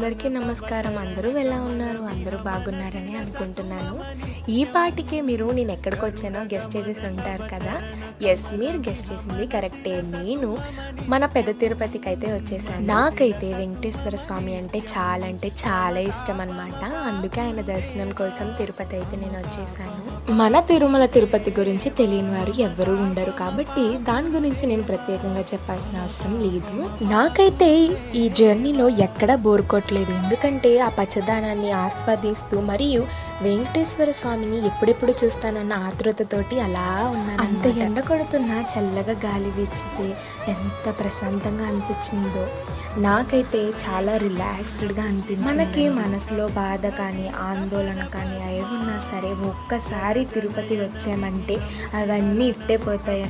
అందరికీ నమస్కారం. అందరూ ఎలా ఉన్నారు? అందరూ బాగున్నారని అనుకుంటున్నాను. ఈ పాటికే మీరు నేను ఎక్కడికి వచ్చానో గెస్ట్ చేసేసి ఉంటారు కదా. ఎస్, మీరు గెస్ట్ చేసింది కరెక్టే. నేను మన పెద్ద తిరుపతికి అయితే వచ్చేసాను. నాకైతే వెంకటేశ్వర స్వామి అంటే చాలా ఇష్టం అనమాట. అందుకే ఆయన దర్శనం కోసం తిరుపతి అయితే నేను వచ్చేసాను. మన తిరుమల తిరుపతి గురించి తెలియని వారు ఎవ్వరూ ఉండరు కాబట్టి దాని గురించి నేను ప్రత్యేకంగా చెప్పాల్సిన అవసరం లేదు. నాకైతే ఈ జర్నీలో ఎక్కడా బోర్ కొట్టలేదు. ఎందుకంటే ఆ పచ్చదనాన్ని ఆస్వాదిస్తూ మరియు వెంకటేశ్వర స్వామిని ఎప్పుడెప్పుడు చూస్తానన్న ఆతృతతోటి అలా ఉన్నాను. అంత ఎండ కొడుతున్నా చల్లగా గాలి వీచితే ఎంత ప్రశాంతంగా అనిపించిందో. నాకైతే చాలా రిలాక్స్డ్గా అనిపించింది. మనకి మనసులో బాధ కానీ ఆందోళన కానీ ఏమున్నా సరే ఒక్కసారి తిరుపతి వచ్చామంటే అవన్నీ ఇట్టే పోతాయి.